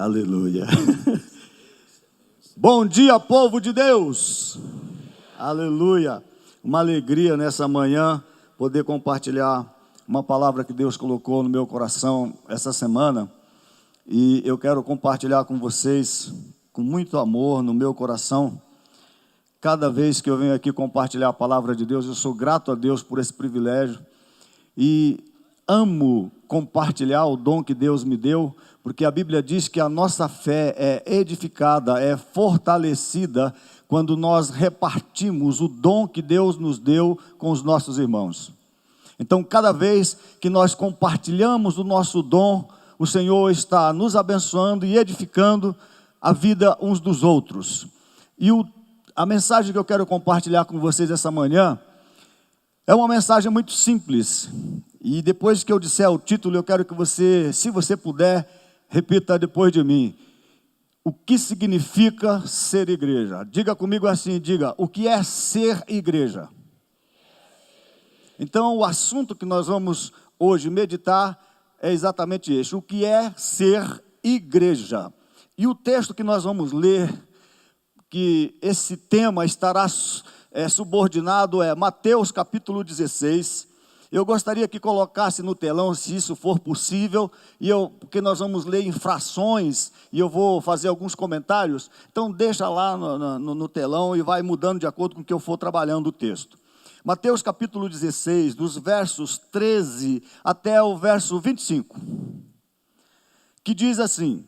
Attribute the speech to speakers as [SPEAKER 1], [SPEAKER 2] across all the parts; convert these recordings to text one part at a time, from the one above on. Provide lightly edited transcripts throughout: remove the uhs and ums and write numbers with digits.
[SPEAKER 1] Aleluia. Bom dia, povo de Deus. Aleluia. Uma alegria nessa manhã poder compartilhar uma palavra que Deus colocou no meu coração essa semana. E eu quero compartilhar com vocês com muito amor no meu coração. Cada vez que eu venho aqui compartilhar a palavra de Deus, eu sou grato a Deus por esse privilégio. E amo compartilhar o dom que Deus me deu, porque a Bíblia diz que a nossa fé é edificada, é fortalecida quando nós repartimos o dom que Deus nos deu com os nossos irmãos. Então, cada vez que nós compartilhamos o nosso dom, o Senhor está nos abençoando e edificando a vida uns dos outros. E a mensagem que eu quero compartilhar com vocês essa manhã é uma mensagem muito simples. E depois que eu disser o título, eu quero que você, se você puder, repita depois de mim. O que significa ser igreja? Diga comigo assim, diga, o que é ser igreja? Então, o assunto que nós vamos hoje meditar é exatamente este. O que é ser igreja? E o texto que nós vamos ler, que esse tema estará subordinado, é Mateus capítulo 16. Eu gostaria que colocasse no telão, se isso for possível, porque nós vamos ler em frações, e eu vou fazer alguns comentários. Então deixa lá no telão e vai mudando de acordo com o que eu for trabalhando o texto. Mateus capítulo 16, dos versos 13 até o verso 25, que diz assim: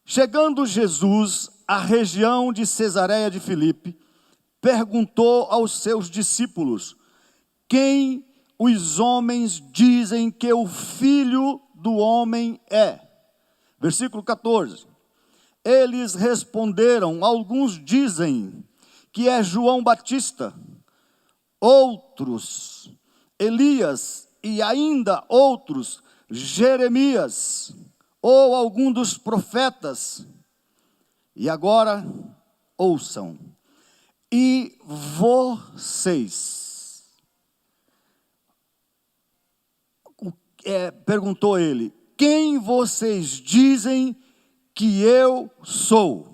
[SPEAKER 1] Chegando Jesus à região de Cesareia de Filipe, perguntou aos seus discípulos: Quem os homens dizem que o Filho do Homem é? Versículo 14. Eles responderam: Alguns dizem que é João Batista, outros Elias e ainda outros Jeremias ou algum dos profetas. E agora ouçam. E vocês? Perguntou ele: quem vocês dizem que eu sou?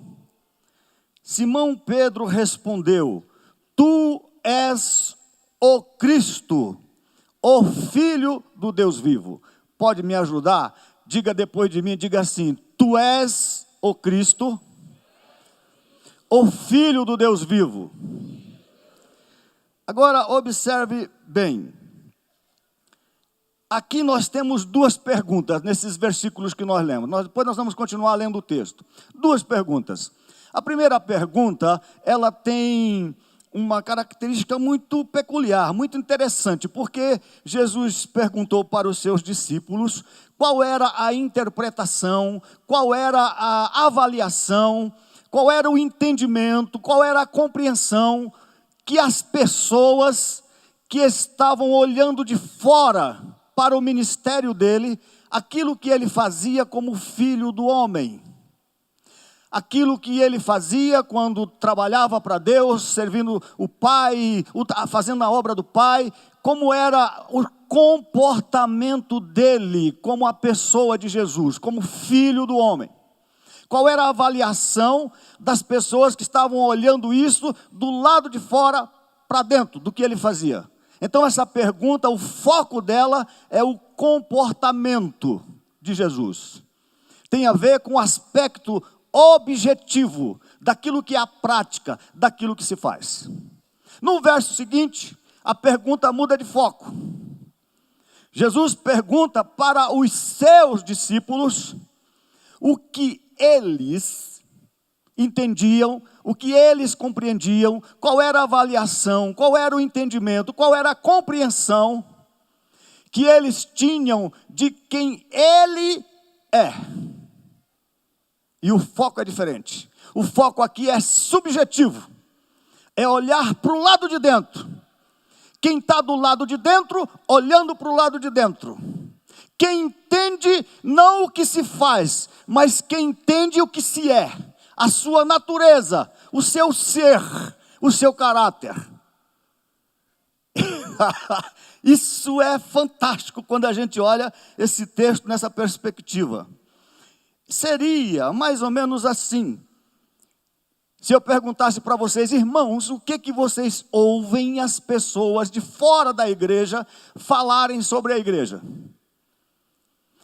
[SPEAKER 1] Simão Pedro respondeu: Tu és o Cristo, o Filho do Deus vivo. Pode me ajudar? Diga depois de mim, diga assim: Tu és o Cristo, o Filho do Deus vivo. Agora observe bem. Aqui nós temos duas perguntas nesses versículos que nós lemos. Depois nós vamos continuar lendo o texto. Duas perguntas. A primeira pergunta, ela tem uma característica muito peculiar, muito interessante, porque Jesus perguntou para os seus discípulos qual era a interpretação, qual era a avaliação, qual era o entendimento, qual era a compreensão que as pessoas que estavam olhando de fora para o ministério dele, aquilo que ele fazia como filho do homem, aquilo que ele fazia quando trabalhava para Deus, servindo o Pai, fazendo a obra do Pai, como era o comportamento dele como a pessoa de Jesus, como filho do homem. Qual era a avaliação das pessoas que estavam olhando isso do lado de fora para dentro do que ele fazia? Então essa pergunta, o foco dela é o comportamento de Jesus. Tem a ver com o aspecto objetivo daquilo que é a prática, daquilo que se faz. No verso seguinte, a pergunta muda de foco. Jesus pergunta para os seus discípulos o que eles entendiam, o que eles compreendiam, qual era a avaliação, qual era o entendimento, qual era a compreensão que eles tinham de quem ele é. E o foco é diferente. O foco aqui é subjetivo. É olhar para o lado de dentro. Quem está do lado de dentro, olhando para o lado de dentro. Quem entende não o que se faz, mas quem entende o que se é. A sua natureza, o seu ser, o seu caráter. Isso é fantástico quando a gente olha esse texto nessa perspectiva. seria mais ou menos assim. Se eu perguntasse para vocês, irmãos, o que vocês ouvem as pessoas de fora da igreja falarem sobre a igreja?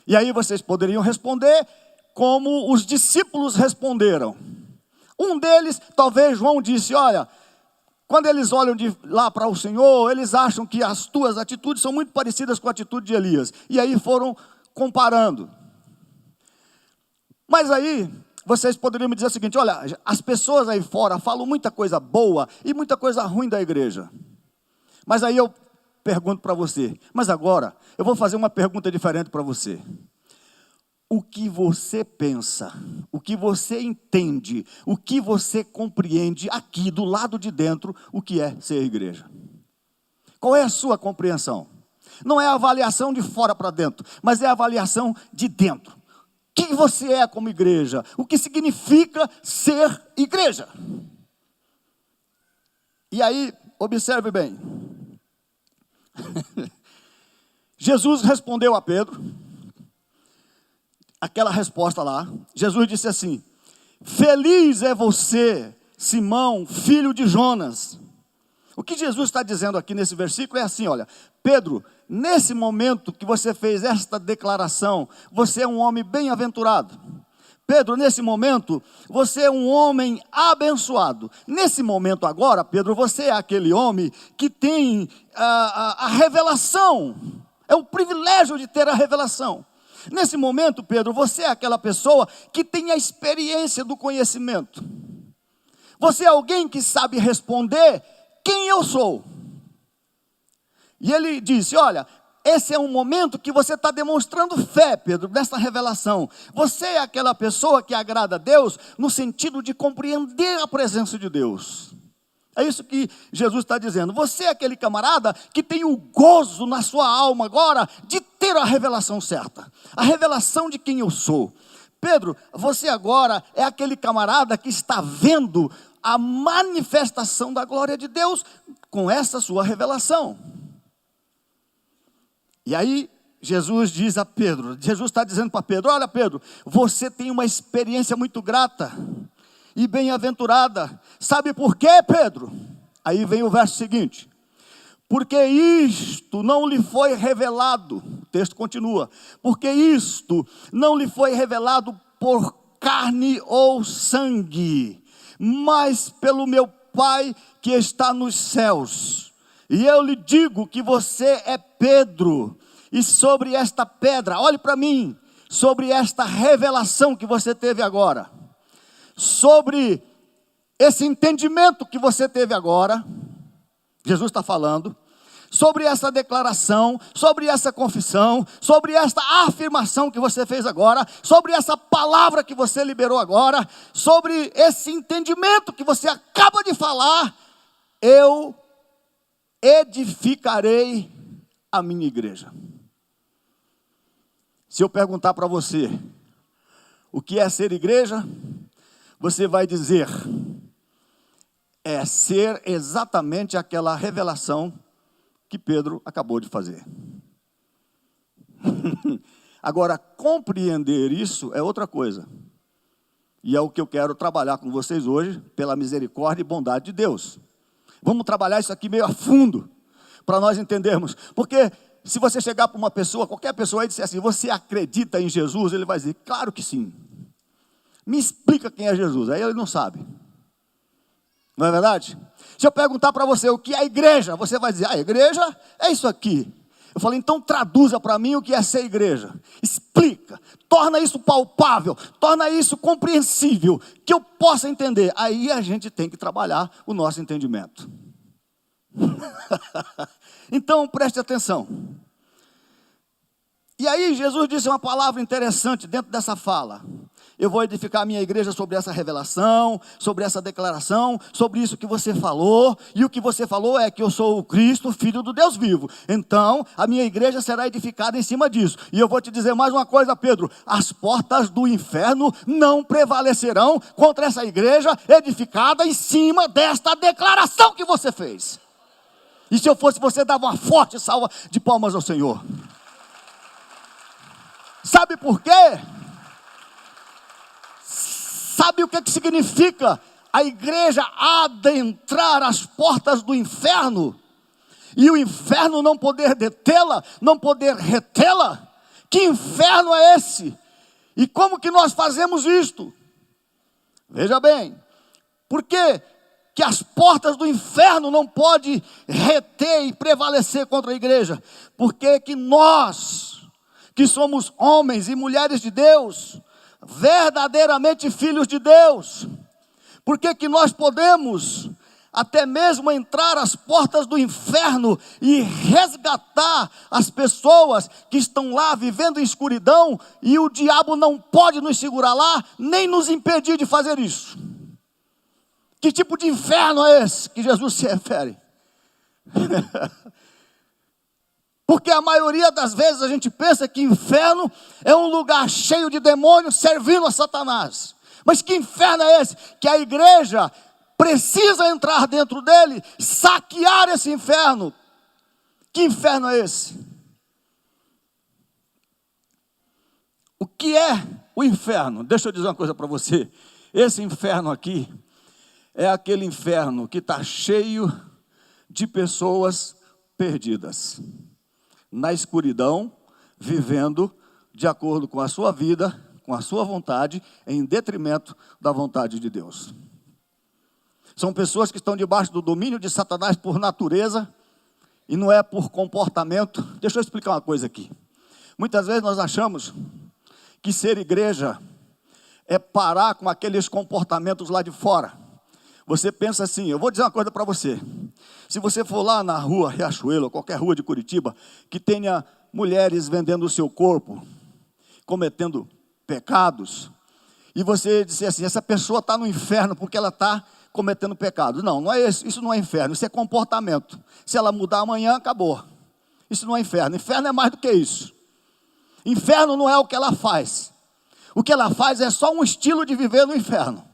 [SPEAKER 1] E aí vocês poderiam responder como os discípulos responderam. Um deles, talvez João disse, olha, quando eles olham de lá para o Senhor, eles acham que as tuas atitudes são muito parecidas com a atitude de Elias. E aí foram comparando. Mas aí, vocês poderiam me dizer o seguinte, olha, as pessoas aí fora falam muita coisa boa e muita coisa ruim da igreja. Mas aí eu pergunto para você, mas agora eu vou fazer uma pergunta diferente para você. O que você pensa, o que você entende, o que você compreende aqui do lado de dentro, o que é ser igreja? Qual é a sua compreensão? Não é a avaliação de fora para dentro, mas é a avaliação de dentro. O que você é como igreja? O que significa ser igreja? E aí, observe bem. Jesus respondeu a Pedro, aquela resposta lá. Jesus disse assim, feliz é você, Simão, filho de Jonas. O que Jesus está dizendo aqui nesse versículo é assim, olha, Pedro, nesse momento que você fez esta declaração, você é um homem bem-aventurado. Pedro, nesse momento, você é um homem abençoado. Nesse momento agora, Pedro, você é aquele homem que tem a revelação. É o privilégio de ter a revelação. Nesse momento, Pedro, você é aquela pessoa que tem a experiência do conhecimento. Você é alguém que sabe responder quem eu sou. E ele disse, olha, esse é um momento que você está demonstrando fé, Pedro, nessa revelação. Você é aquela pessoa que agrada a Deus no sentido de compreender a presença de Deus. É isso que Jesus está dizendo. Você é aquele camarada que tem o gozo na sua alma agora de ter a revelação certa. A revelação de quem eu sou. Pedro, você agora é aquele camarada que está vendo a manifestação da glória de Deus com essa sua revelação. E aí, Jesus diz a Pedro, Jesus está dizendo para Pedro, olha Pedro, você tem uma experiência muito grata e bem-aventurada. Sabe por quê, Pedro? Aí vem o verso seguinte. Porque isto não lhe foi revelado, o texto continua, porque isto não lhe foi revelado por carne ou sangue, mas pelo meu Pai que está nos céus. E eu lhe digo que você é Pedro, e sobre esta pedra, olhe para mim, sobre esta revelação que você teve agora, sobre esse entendimento que você teve agora, Jesus está falando, sobre essa declaração, sobre essa confissão, sobre esta afirmação que você fez agora, sobre essa palavra que você liberou agora, sobre esse entendimento que você acaba de falar, eu edificarei a minha igreja. Se eu perguntar para você, o que é ser igreja? Você vai dizer, é ser exatamente aquela revelação que Pedro acabou de fazer. Agora, compreender isso é outra coisa. E é o que eu quero trabalhar com vocês hoje, pela misericórdia e bondade de Deus. Vamos trabalhar isso aqui meio a fundo, para nós entendermos. Porque se você chegar para uma pessoa, qualquer pessoa e disser assim, você acredita em Jesus? Ele vai dizer, claro que sim. Me explica quem é Jesus. Aí ele não sabe. Não é verdade? Se eu perguntar para você o que é a igreja, você vai dizer, a igreja é isso aqui. Eu falei, então traduza para mim o que é ser igreja. Explica, torna isso palpável, torna isso compreensível, que eu possa entender. Aí a gente tem que trabalhar o nosso entendimento. Então preste atenção. E aí Jesus disse uma palavra interessante dentro dessa fala. Eu vou edificar a minha igreja sobre essa revelação, sobre essa declaração, sobre isso que você falou. E o que você falou é que eu sou o Cristo, Filho do Deus vivo. Então, a minha igreja será edificada em cima disso. E eu vou te dizer mais uma coisa, Pedro. As portas do inferno não prevalecerão contra essa igreja edificada em cima desta declaração que você fez. E se eu fosse você, dava uma forte salva de palmas ao Senhor. Sabe por quê? Sabe o que significa a igreja adentrar as portas do inferno? E o inferno não poder detê-la, não poder retê-la? Que inferno é esse? E como que nós fazemos isto? Veja bem, por que as portas do inferno não podem reter e prevalecer contra a igreja? Porque que nós, que somos homens e mulheres de Deus, verdadeiramente filhos de Deus, por que nós podemos até mesmo entrar às portas do inferno e resgatar as pessoas que estão lá vivendo em escuridão, e o diabo não pode nos segurar lá, nem nos impedir de fazer isso? Que tipo de inferno é esse que Jesus se refere? Porque a maioria das vezes a gente pensa que inferno é um lugar cheio de demônios servindo a Satanás. Mas que inferno é esse? Que a igreja precisa entrar dentro dele, saquear esse inferno. Que inferno é esse? O que é o inferno? Deixa eu dizer uma coisa para você. Esse inferno aqui é aquele inferno que está cheio de pessoas perdidas, na escuridão, vivendo de acordo com a sua vida, com a sua vontade, em detrimento da vontade de Deus. São pessoas que estão debaixo do domínio de Satanás por natureza, e não é por comportamento. Deixa eu explicar uma coisa aqui. Muitas vezes nós achamos que ser igreja é parar com aqueles comportamentos lá de fora. Você pensa assim, eu vou dizer uma coisa para você. Se você for lá na rua Riachuelo, ou qualquer rua de Curitiba, que tenha mulheres vendendo o seu corpo, cometendo pecados, e você disser assim, essa pessoa está no inferno porque ela está cometendo pecado. Não, não é isso não é inferno, isso é comportamento. Se ela mudar amanhã, acabou. Isso não é inferno. Inferno é mais do que isso. Inferno não é o que ela faz. O que ela faz é só um estilo de viver no inferno.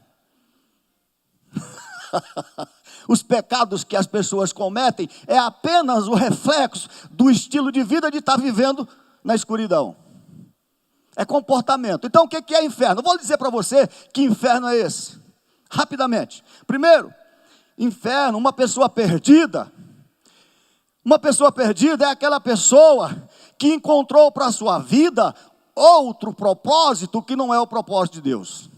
[SPEAKER 1] Os pecados que as pessoas cometem é apenas o reflexo do estilo de vida de estar vivendo na escuridão. É comportamento. Então o que é inferno? Eu vou dizer para você que inferno é esse. Rapidamente. Primeiro, inferno, uma pessoa perdida. Uma pessoa perdida é aquela pessoa que encontrou para a sua vida outro propósito que não é o propósito de Deus.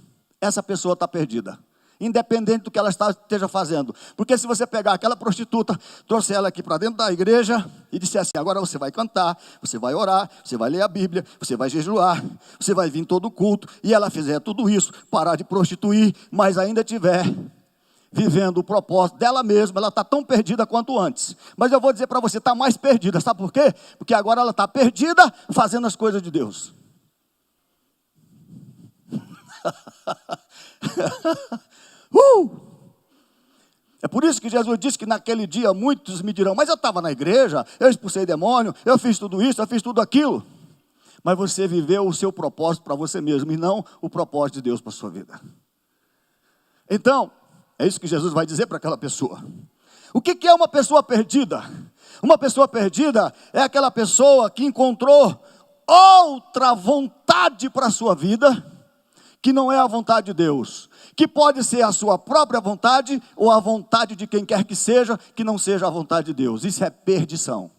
[SPEAKER 1] Essa pessoa está perdida, independente do que ela esteja fazendo. Porque se você pegar aquela prostituta, trouxer ela aqui para dentro da igreja e disser assim, agora você vai cantar, você vai orar, você vai ler a Bíblia, você vai jejuar, você vai vir em todo culto, e ela fizer tudo isso, parar de prostituir, mas ainda tiver vivendo o propósito dela mesma, ela está tão perdida quanto antes. Mas eu vou dizer para você, está mais perdida. Sabe por quê? Porque agora ela está perdida fazendo as coisas de Deus. É por isso que Jesus disse que naquele dia muitos me dirão, mas eu estava na igreja, eu expulsei demônio, eu fiz tudo isso, eu fiz tudo aquilo. Mas você viveu o seu propósito para você mesmo, e não o propósito de Deus para a sua vida. Então, é isso que Jesus vai dizer para aquela pessoa. O que é uma pessoa perdida? Uma pessoa perdida é aquela pessoa que encontrou outra vontade para a sua vida, que não é a vontade de Deus, que pode ser a sua própria vontade, ou a vontade de quem quer que seja, que não seja a vontade de Deus. Isso é perdição.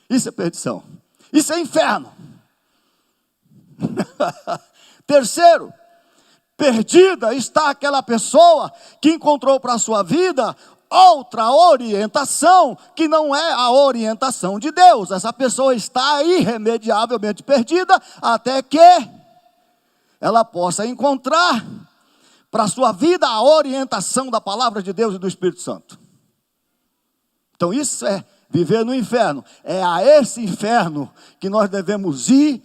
[SPEAKER 1] Isso é perdição. Isso é inferno. Terceiro, perdida está aquela pessoa que encontrou para a sua vida outra orientação, que não é a orientação de Deus. Essa pessoa está irremediavelmente perdida, até que ela possa encontrar para a sua vida a orientação da palavra de Deus e do Espírito Santo. Então isso é viver no inferno. É a esse inferno que nós devemos ir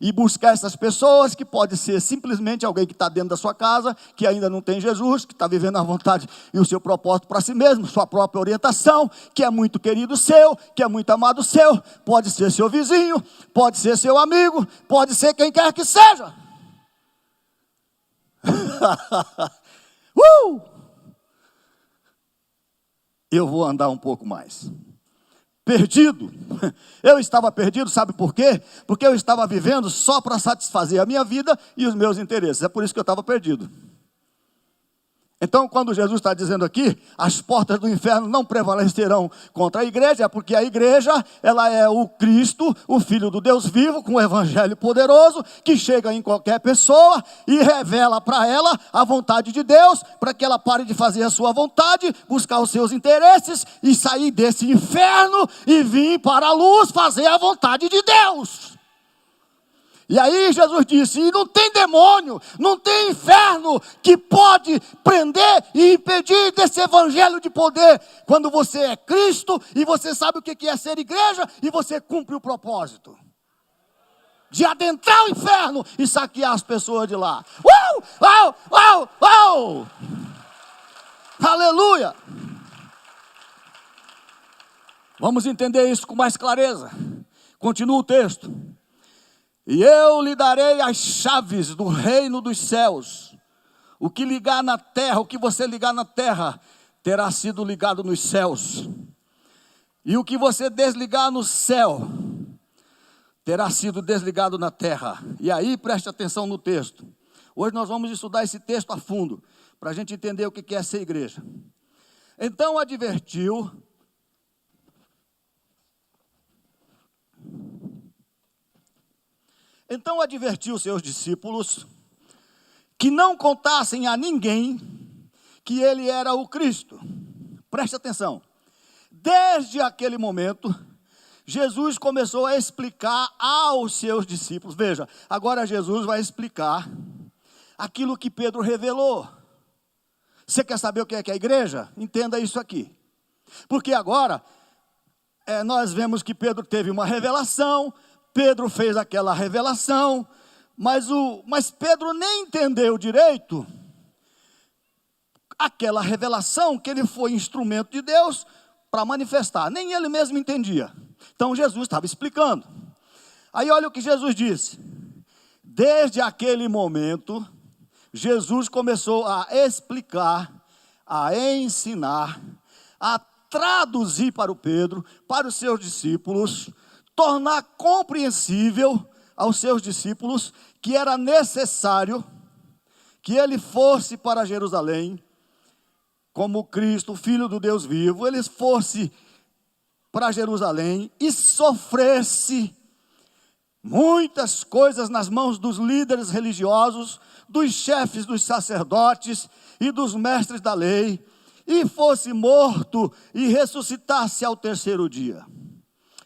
[SPEAKER 1] e buscar essas pessoas, que pode ser simplesmente alguém que está dentro da sua casa, que ainda não tem Jesus, que está vivendo a vontade e o seu propósito para si mesmo, sua própria orientação, que é muito querido seu, que é muito amado seu, pode ser seu vizinho, pode ser seu amigo, pode ser quem quer que seja. Eu vou andar um pouco mais. perdido. Eu estava perdido, sabe por quê? Porque eu estava vivendo só para satisfazer a minha vida e os meus interesses. É por isso que eu estava perdido. Então, quando Jesus está dizendo aqui, as portas do inferno não prevalecerão contra a igreja, é porque a igreja, ela é o Cristo, o Filho do Deus vivo, com o evangelho poderoso, que chega em qualquer pessoa e revela para ela a vontade de Deus, para que ela pare de fazer a sua vontade, buscar os seus interesses e sair desse inferno e vir para a luz fazer a vontade de Deus. E aí Jesus disse, e não tem demônio, não tem inferno que pode prender e impedir desse evangelho de poder. Quando você é Cristo e você sabe o que é ser igreja e você cumpre o propósito de adentrar o inferno e saquear as pessoas de lá. Uau! Uau! Uau! Aleluia! Vamos entender isso com mais clareza. Continua o texto. E eu lhe darei as chaves do reino dos céus. O que ligar na terra, o que você ligar na terra, terá sido ligado nos céus. E o que você desligar no céu, terá sido desligado na terra. E aí, preste atenção no texto. Hoje nós vamos estudar esse texto a fundo, para a gente entender o que é ser igreja. Então advertiu os seus discípulos que não contassem a ninguém que ele era o Cristo. Preste atenção. Desde aquele momento, Jesus começou a explicar aos seus discípulos. Veja, agora Jesus vai explicar aquilo que Pedro revelou. Você quer saber o que é a igreja? Entenda isso aqui. Porque agora, nós vemos que Pedro teve uma revelação. Pedro fez aquela revelação, mas Pedro nem entendeu direito aquela revelação que ele foi instrumento de Deus para manifestar. Nem ele mesmo entendia. Então Jesus estava explicando. Aí olha o que Jesus disse. Desde aquele momento, Jesus começou a explicar, a ensinar, a traduzir para o Pedro, para os seus discípulos, tornar compreensível aos seus discípulos que era necessário que ele fosse para Jerusalém, como Cristo, Filho do Deus vivo, ele fosse para Jerusalém e sofresse muitas coisas nas mãos dos líderes religiosos, dos chefes dos sacerdotes e dos mestres da lei, e fosse morto e ressuscitasse ao terceiro dia.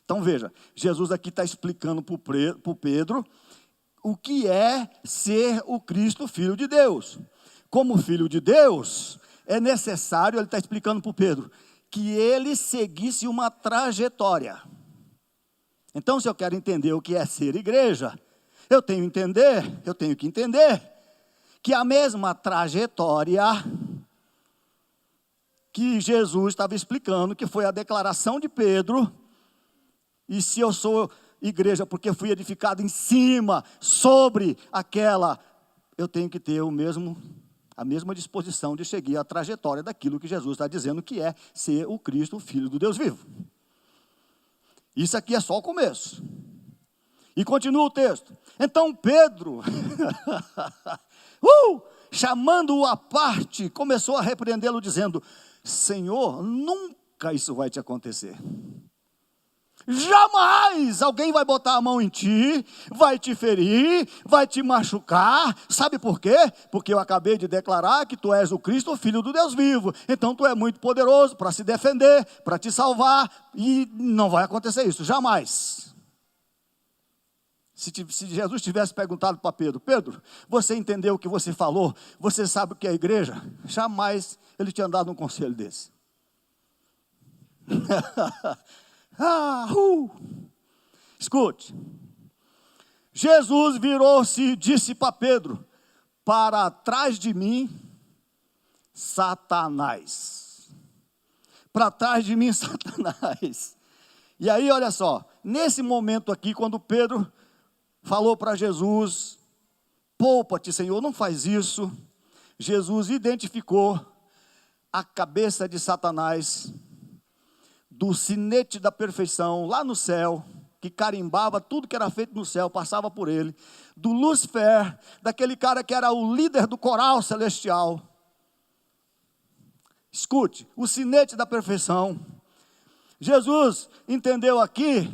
[SPEAKER 1] Então veja, Jesus aqui está explicando para o Pedro o que é ser o Cristo, Filho de Deus. Como Filho de Deus, é necessário, ele está explicando para o Pedro, que ele seguisse uma trajetória. Então, se eu quero entender o que é ser igreja, eu tenho que entender que a mesma trajetória que Jesus estava explicando, que foi a declaração de Pedro. E se eu sou igreja porque fui edificado em cima, sobre aquela, eu tenho que ter a mesma disposição de seguir a trajetória daquilo que Jesus está dizendo que é ser o Cristo, o Filho do Deus vivo. Isso aqui é só o começo. E continua o texto. Então Pedro, chamando-o à parte, começou a repreendê-lo dizendo, Senhor, nunca isso vai te acontecer. Jamais alguém vai botar a mão em ti, vai te ferir, vai te machucar. Sabe por quê? Porque eu acabei de declarar que tu és o Cristo, o Filho do Deus vivo. Então tu é muito poderoso para se defender, para te salvar. E não vai acontecer isso, jamais. Se Jesus tivesse perguntado para Pedro, Pedro, você entendeu o que você falou? Você sabe o que é a igreja? Jamais ele tinha dado um conselho desse. Escute, Jesus virou-se e disse para Pedro, para trás de mim, Satanás. Para trás de mim, Satanás. E aí, olha só, nesse momento aqui, quando Pedro falou para Jesus, poupa-te, Senhor, não faz isso. Jesus identificou a cabeça de Satanás do sinete da perfeição lá no céu, que carimbava tudo que era feito no céu, passava por ele, do Lúcifer, daquele cara que era o líder do coral celestial. Escute, o sinete da perfeição. Jesus entendeu aqui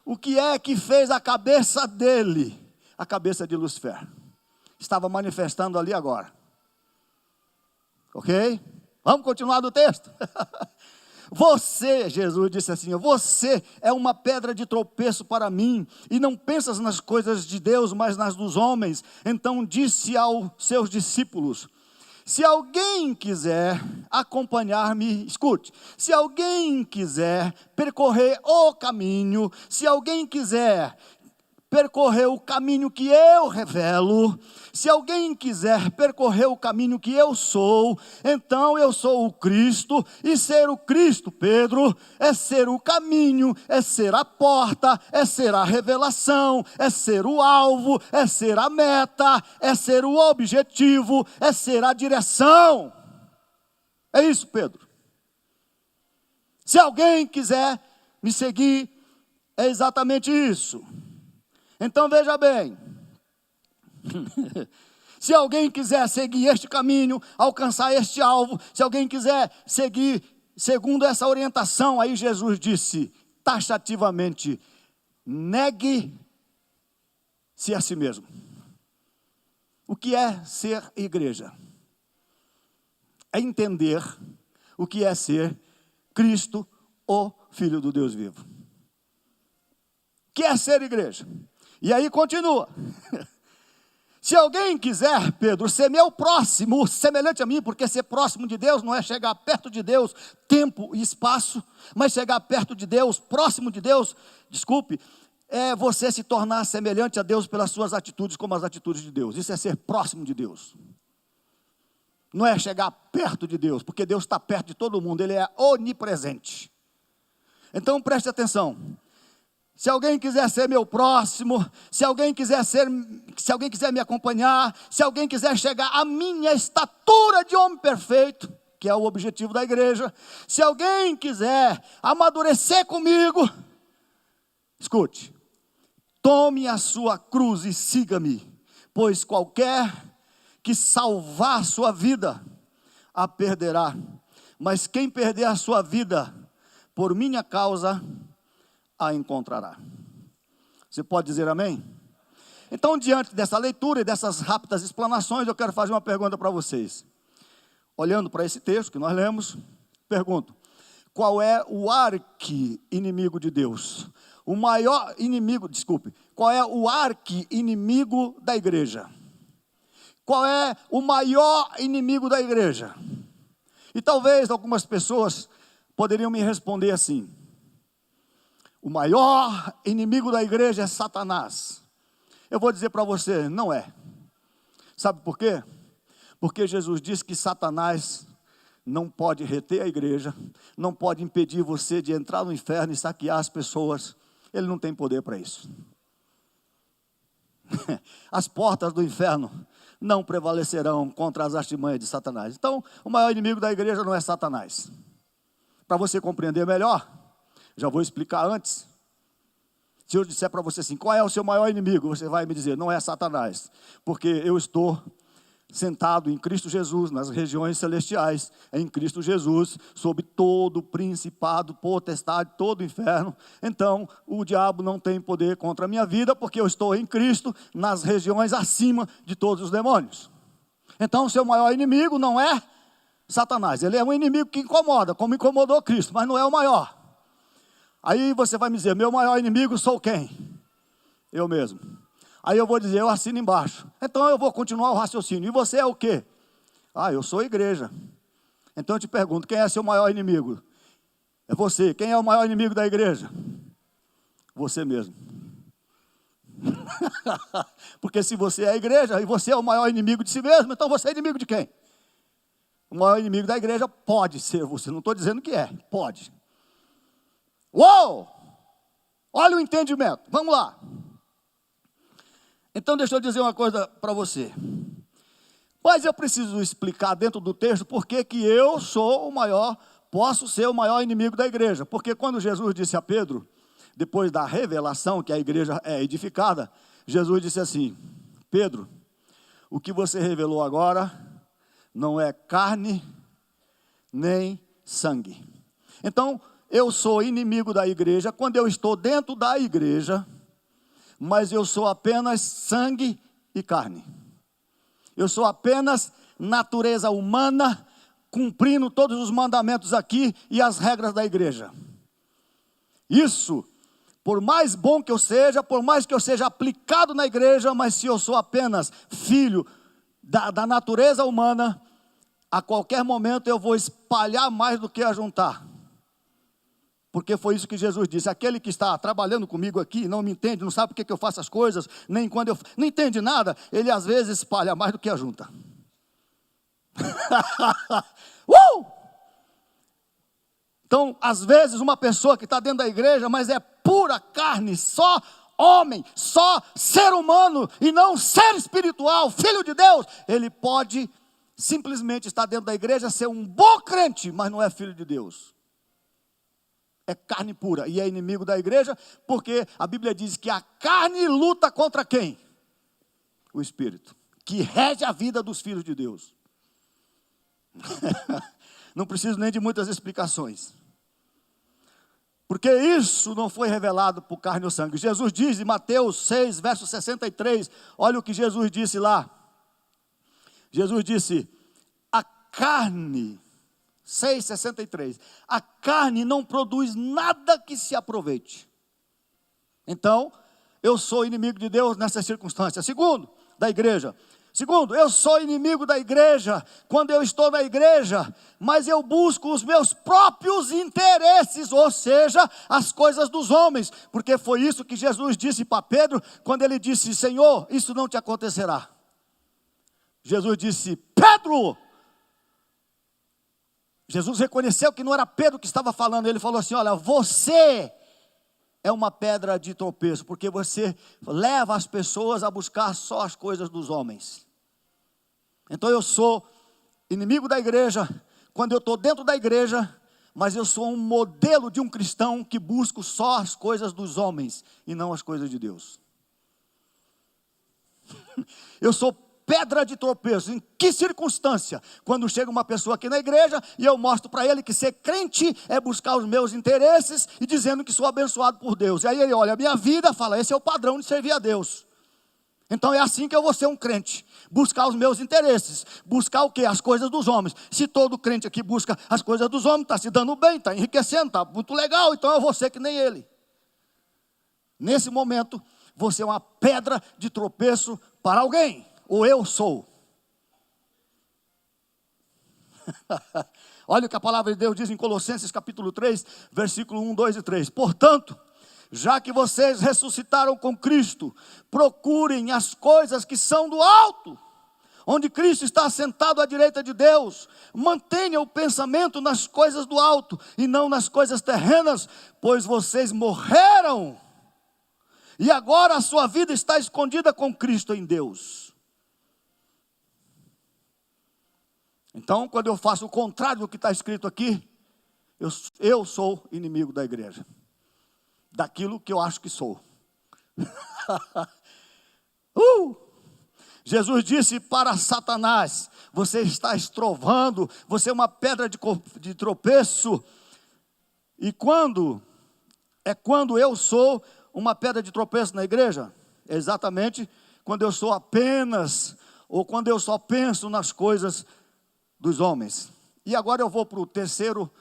[SPEAKER 1] o que é que fez a cabeça dele, a cabeça de Lúcifer. Estava manifestando ali agora. Ok? Vamos continuar do texto? Você, Jesus disse assim, você é uma pedra de tropeço para mim, e não pensas nas coisas de Deus, mas nas dos homens. Então disse aos seus discípulos, se alguém quiser acompanhar-me, escute, se alguém quiser percorrer o caminho, se alguém quiser percorrer o caminho que eu revelo, se alguém quiser percorrer o caminho que eu sou, então eu sou o Cristo, e ser o Cristo, Pedro, é ser o caminho, é ser a porta, é ser a revelação, é ser o alvo, é ser a meta, é ser o objetivo, é ser a direção. É isso, Pedro. Se alguém quiser me seguir, é exatamente isso. Então veja bem, se alguém quiser seguir este caminho, alcançar este alvo, se alguém quiser seguir segundo essa orientação, aí Jesus disse taxativamente, negue-se a si mesmo. O que é ser igreja? É entender o que é ser Cristo, o Filho do Deus vivo. O que é ser igreja? E aí continua. Se alguém quiser, Pedro, ser meu próximo, semelhante a mim, porque ser próximo de Deus não é chegar perto de Deus, tempo e espaço, mas chegar perto de Deus, próximo de Deus, desculpe, é você se tornar semelhante a Deus pelas suas atitudes como as atitudes de Deus. Isso é ser próximo de Deus. Não é chegar perto de Deus, porque Deus está perto de todo mundo, Ele é onipresente. Então preste atenção. Se alguém quiser ser meu próximo, se alguém quiser me acompanhar, se alguém quiser chegar à minha estatura de homem perfeito, que é o objetivo da igreja, se alguém quiser amadurecer comigo, escute, tome a sua cruz e siga-me, pois qualquer que salvar a sua vida, a perderá, mas quem perder a sua vida por minha causa, a encontrará. Você pode dizer amém? Então, diante dessa leitura e dessas rápidas explanações, eu quero fazer uma pergunta para vocês. Olhando para esse texto que nós lemos, pergunto, qual é o arqui-inimigo de Deus? O maior inimigo, qual é o arqui-inimigo da igreja? Qual é o maior inimigo da igreja? E talvez algumas pessoas poderiam me responder assim, o maior inimigo da igreja é Satanás. Eu vou dizer para você, não é. Sabe por quê? Porque Jesus disse que Satanás não pode reter a igreja, não pode impedir você de entrar no inferno e saquear as pessoas. Ele não tem poder para isso. As portas do inferno não prevalecerão contra as artimanhas de Satanás. Então, o maior inimigo da igreja não é Satanás. Para você compreender melhor, já vou explicar antes. Se eu disser para você assim, qual é o seu maior inimigo? Você vai me dizer, não é Satanás. Porque eu estou sentado em Cristo Jesus, nas regiões celestiais, em Cristo Jesus, sob todo o principado, potestade, todo o inferno. Então, o diabo não tem poder contra a minha vida, porque eu estou em Cristo, nas regiões acima de todos os demônios. Então, o seu maior inimigo não é Satanás. Ele é um inimigo que incomoda, como incomodou Cristo, mas não é o maior. Aí você vai me dizer, meu maior inimigo sou quem? Eu mesmo. Aí eu vou dizer, eu assino embaixo. Então eu vou continuar o raciocínio. E você é o quê? Eu sou a igreja. Então eu te pergunto, quem é seu maior inimigo? É você. Quem é o maior inimigo da igreja? Você mesmo. Porque se você é a igreja e você é o maior inimigo de si mesmo, então você é inimigo de quem? O maior inimigo da igreja pode ser você. Não estou dizendo que é, pode. Uou! Olha o entendimento. Vamos lá. Então deixa eu dizer uma coisa para você. Mas eu preciso explicar dentro do texto por que eu sou o maior posso ser o maior inimigo da igreja, porque quando Jesus disse a Pedro, depois da revelação que a igreja é edificada, Jesus disse assim: Pedro, o que você revelou agora não é carne nem sangue. Então, eu sou inimigo da igreja quando eu estou dentro da igreja, mas eu sou apenas sangue e carne. Eu sou apenas natureza humana, cumprindo todos os mandamentos aqui e as regras da igreja. Isso, por mais bom que eu seja, por mais que eu seja aplicado na igreja, mas se eu sou apenas filho da natureza humana, a qualquer momento eu vou espalhar mais do que ajuntar. Porque foi isso que Jesus disse: aquele que está trabalhando comigo aqui, não me entende, não sabe por que eu faço as coisas, nem quando eu... não entende nada, ele às vezes espalha mais do que ajunta. Então, às vezes, uma pessoa que está dentro da igreja, mas é pura carne, só homem, só ser humano, e não ser espiritual, filho de Deus, ele pode simplesmente estar dentro da igreja, ser um bom crente, mas não é filho de Deus. É carne pura, e é inimigo da igreja, porque a Bíblia diz que a carne luta contra quem? O Espírito, que rege a vida dos filhos de Deus. Não preciso nem de muitas explicações, porque isso não foi revelado por carne ou sangue. Jesus diz em Mateus 6, verso 63, olha o que Jesus disse lá. Jesus disse: a carne, 6,63, a carne não produz nada que se aproveite. Então, eu sou inimigo de Deus nessa circunstância. Segundo, da igreja. Segundo, eu sou inimigo da igreja quando eu estou na igreja, mas eu busco os meus próprios interesses, ou seja, as coisas dos homens, porque foi isso que Jesus disse para Pedro, quando ele disse: Senhor, isso não te acontecerá. Jesus disse: Pedro! Jesus reconheceu que não era Pedro que estava falando, ele falou assim: olha, você é uma pedra de tropeço, porque você leva as pessoas a buscar só as coisas dos homens. Então eu sou inimigo da igreja quando eu estou dentro da igreja, mas eu sou um modelo de um cristão que busco só as coisas dos homens e não as coisas de Deus. Eu sou pedra de tropeço. Em que circunstância? Quando chega uma pessoa aqui na igreja e eu mostro para ele que ser crente é buscar os meus interesses e dizendo que sou abençoado por Deus. E aí ele olha a minha vida e fala: esse é o padrão de servir a Deus. Então é assim que eu vou ser um crente, buscar os meus interesses, buscar o quê? As coisas dos homens. Se todo crente aqui busca as coisas dos homens, está se dando bem, está enriquecendo, está muito legal, então eu vou ser que nem ele. Nesse momento, você é uma pedra de tropeço para alguém, ou eu sou. Olha o que a palavra de Deus diz em Colossenses capítulo 3, versículo 1, 2 e 3. Portanto, já que vocês ressuscitaram com Cristo, procurem as coisas que são do alto, onde Cristo está sentado à direita de Deus. Mantenha o pensamento nas coisas do alto e não nas coisas terrenas, pois vocês morreram e agora a sua vida está escondida com Cristo em Deus. Então, quando eu faço o contrário do que está escrito aqui, eu sou inimigo da igreja, daquilo que eu acho que sou. Jesus disse para Satanás: você está estrovando, você é uma pedra de tropeço. E quando eu sou uma pedra de tropeço na igreja? É exatamente quando eu sou apenas, ou quando eu só penso nas coisas dos homens. E agora eu vou para o terceiro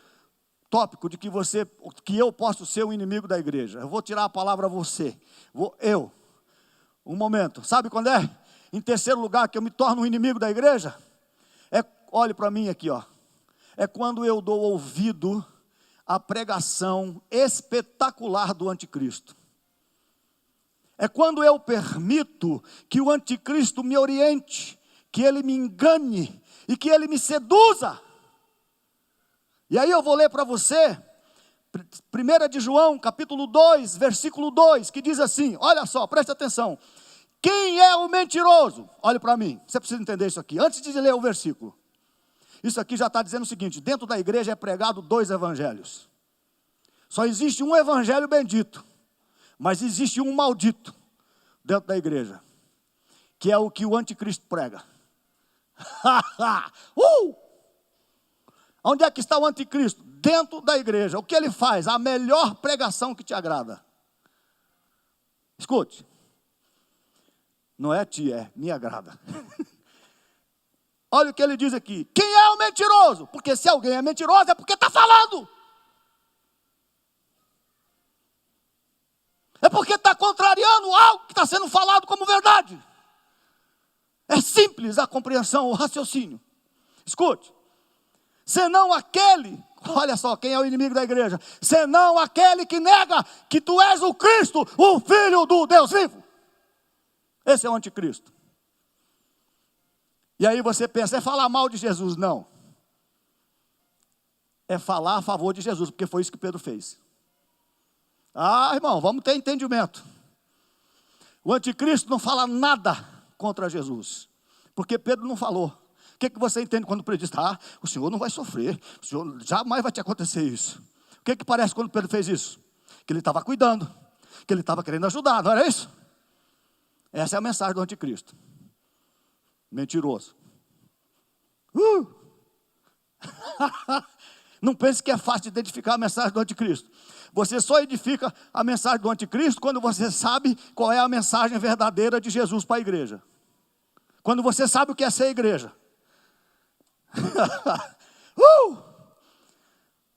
[SPEAKER 1] tópico de que eu posso ser o inimigo da igreja. Eu vou tirar a palavra você. Um momento. Sabe quando é? Em terceiro lugar, que eu me torno um inimigo da igreja? Olhe para mim aqui, ó. É quando eu dou ouvido à pregação espetacular do anticristo. É quando eu permito que o anticristo me oriente, que ele me engane e que ele me seduza. E aí eu vou ler para você 1 de João, capítulo 2, versículo 2, que diz assim, olha só, preste atenção. Quem é o mentiroso? Olhe para mim, você precisa entender isso aqui, antes de ler o versículo. Isso aqui já está dizendo o seguinte: dentro da igreja é pregado 2 evangelhos. Só existe um evangelho bendito, mas existe um maldito dentro da igreja, que é o que o anticristo prega. Onde é que está o anticristo? Dentro da igreja. O que ele faz? A melhor pregação que te agrada. Escute. Não é ti, é me agrada. Olha o que ele diz aqui. Quem é o mentiroso? Porque se alguém é mentiroso é porque está falando. É porque está contrariando algo que está sendo falado como verdade. É simples a compreensão, o raciocínio. Escute. Senão aquele, olha só quem é o inimigo da igreja. Senão aquele que nega que tu és o Cristo, o Filho do Deus vivo. Esse é o anticristo. E aí você pensa, é falar mal de Jesus? Não. É falar a favor de Jesus, porque foi isso que Pedro fez. Ah, irmão, vamos ter entendimento. O anticristo não fala nada contra Jesus, porque Pedro não falou. O que você entende quando Pedro diz, o senhor não vai sofrer, o senhor jamais vai te acontecer isso. O que parece quando Pedro fez isso? Que ele estava cuidando, que ele estava querendo ajudar, não era isso? Essa é a mensagem do anticristo. Mentiroso. Não pense que é fácil de identificar a mensagem do anticristo. Você só edifica a mensagem do anticristo quando você sabe qual é a mensagem verdadeira de Jesus para a igreja. Quando você sabe o que é ser igreja.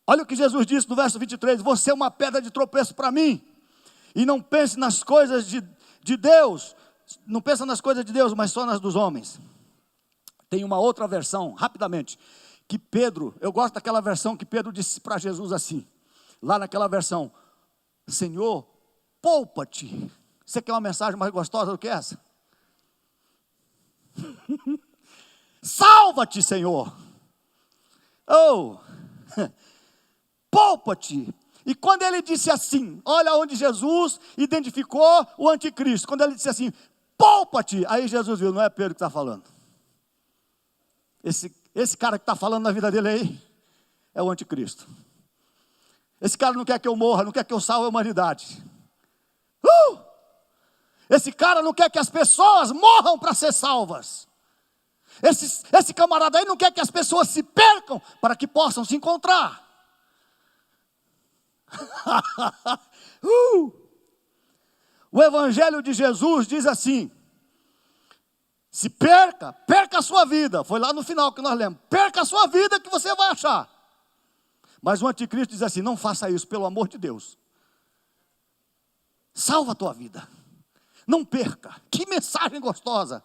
[SPEAKER 1] Olha o que Jesus disse no verso 23. Você é uma pedra de tropeço para mim. E não pense nas coisas de Deus. Não pensa nas coisas de Deus, mas só nas dos homens. Tem uma outra versão, rapidamente, que Pedro, eu gosto daquela versão que Pedro disse para Jesus assim, lá naquela versão: Senhor, poupa-te. Você quer uma mensagem mais gostosa do que essa? Salva-te, Senhor. Poupa-te. E quando ele disse assim, olha onde Jesus identificou o anticristo. Quando ele disse assim, poupa-te, aí Jesus viu, não é Pedro que está falando. Esse cara que está falando na vida dele aí, é o anticristo. Esse cara não quer que eu morra, não quer que eu salve a humanidade. Esse cara não quer que as pessoas morram para ser salvas. Esse camarada aí não quer que as pessoas se percam para que possam se encontrar. O evangelho de Jesus diz assim: se perca a sua vida. Foi lá no final que nós lemos. Perca a sua vida que você vai achar. Mas o anticristo diz assim: não faça isso, pelo amor de Deus. Salva a tua vida. Não perca. Que mensagem gostosa.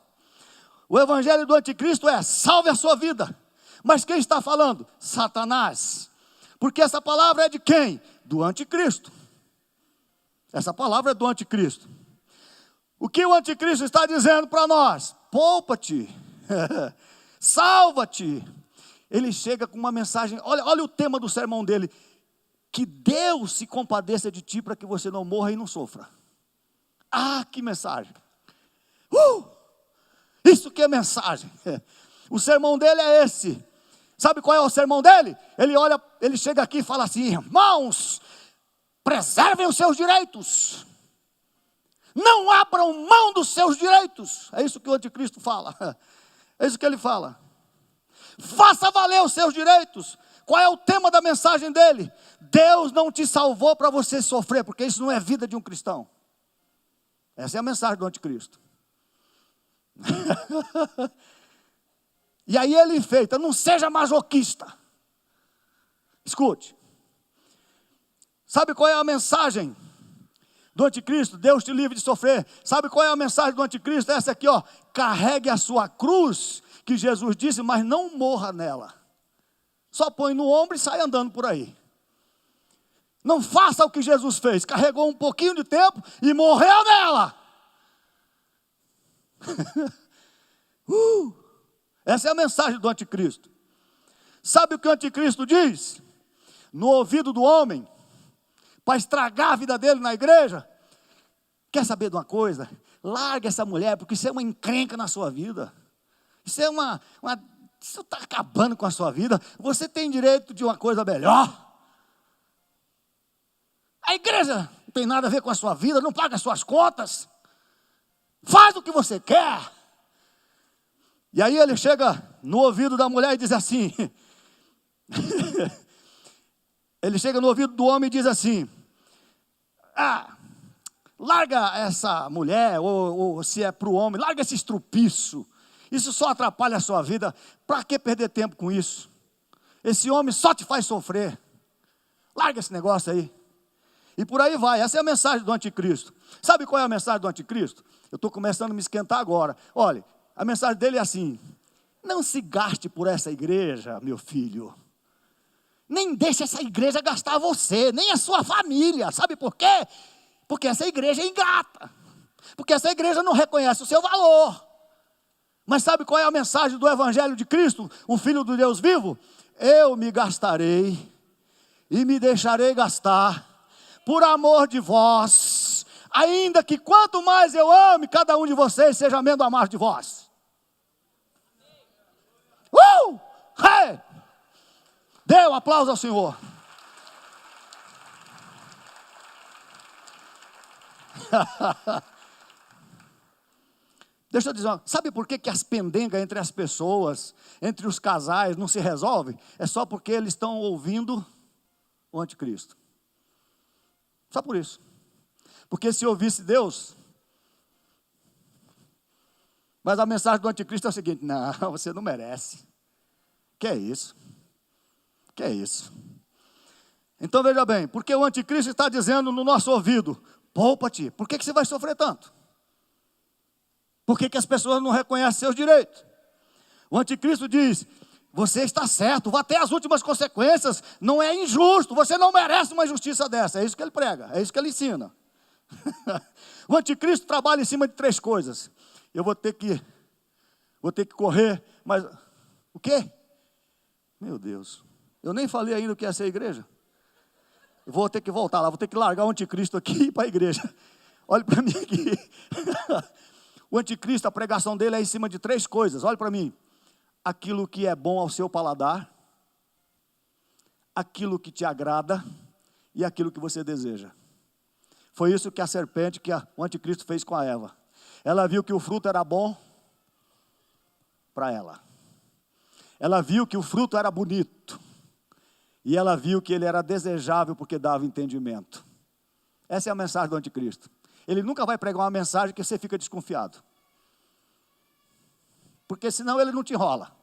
[SPEAKER 1] O evangelho do anticristo é: salve a sua vida. Mas quem está falando? Satanás. Porque essa palavra é de quem? Do anticristo. Essa palavra é do anticristo. O que o anticristo está dizendo para nós? Poupa-te. Salva-te. Ele chega com uma mensagem, olha o tema do sermão dele: que Deus se compadeça de ti para que você não morra e não sofra. Ah, que mensagem. Isso que é mensagem. O sermão dele é esse. Sabe qual é o sermão dele? Ele chega aqui e fala assim: irmãos, preservem os seus direitos. Não abram mão dos seus direitos. É isso que o anticristo fala. É isso que ele fala. Faça valer os seus direitos. Qual é o tema da mensagem dele? Deus não te salvou para você sofrer, porque isso não é vida de um cristão. Essa é a mensagem do anticristo. E aí ele enfeita: não seja masoquista. Escute. Sabe qual é a mensagem do anticristo? Deus te livre de sofrer. Sabe qual é a mensagem do anticristo? Essa aqui, carregue a sua cruz, que Jesus disse, mas não morra nela. Só põe no ombro e sai andando por aí. Não faça o que Jesus fez. Carregou um pouquinho de tempo e morreu nela. Essa é a mensagem do anticristo. Sabe o que o anticristo diz? No ouvido do homem, para estragar a vida dele na igreja: quer saber de uma coisa? Larga essa mulher, porque isso é uma encrenca na sua vida. Isso é uma isso está acabando com a sua vida. Você tem direito de uma coisa melhor. A igreja não tem nada a ver com a sua vida, não paga as suas contas. Faz o que você quer. E aí ele chega no ouvido da mulher e diz assim, ele chega no ouvido do homem e diz assim, larga essa mulher, ou se é para o homem, larga esse estrupiço. Isso só atrapalha a sua vida. Para que perder tempo com isso? Esse homem só te faz sofrer. Larga esse negócio aí. E por aí vai. Essa é a mensagem do anticristo. Sabe qual é a mensagem do anticristo? Eu estou começando a me esquentar agora. Olha, a mensagem dele é assim: não se gaste por essa igreja, meu filho. Nem deixe essa igreja gastar você, nem a sua família. Sabe por quê? Porque essa igreja é ingrata. Porque essa igreja não reconhece o seu valor. Mas sabe qual é a mensagem do Evangelho de Cristo, o Filho do Deus vivo? Eu me gastarei e me deixarei gastar por amor de vós, ainda que quanto mais eu ame cada um de vocês, seja menos amar de vós. Hey! Dê um aplauso ao Senhor. Deixa eu dizer, sabe por que as pendengas entre as pessoas, entre os casais, não se resolvem? É só porque eles estão ouvindo o anticristo. Só por isso. Porque se ouvisse Deus, mas a mensagem do anticristo é o seguinte: não, você não merece. Que é isso? Que é isso? Então veja bem, porque o anticristo está dizendo no nosso ouvido: poupa-te, por que você vai sofrer tanto? Por que as pessoas não reconhecem seus direitos? O anticristo diz: você está certo, vá até as últimas consequências, não é injusto, você não merece uma injustiça dessa. É isso que ele prega, é isso que ele ensina. O anticristo trabalha em cima de 3 coisas. Eu vou ter que correr, mas o quê? Meu Deus, eu nem falei ainda o que é ser igreja. Eu vou ter que voltar lá, vou ter que largar o anticristo aqui e ir para a igreja. Olhe para mim aqui. O anticristo, a pregação dele é em cima de 3 coisas. Olhe para mim. Aquilo que é bom ao seu paladar, aquilo que te agrada e aquilo que você deseja. Foi isso que a serpente, o anticristo fez com a Eva. Ela viu que o fruto era bom para ela. Ela viu que o fruto era bonito. E ela viu que ele era desejável porque dava entendimento. Essa é a mensagem do anticristo. Ele nunca vai pregar uma mensagem que você fica desconfiado. Porque senão ele não te enrola.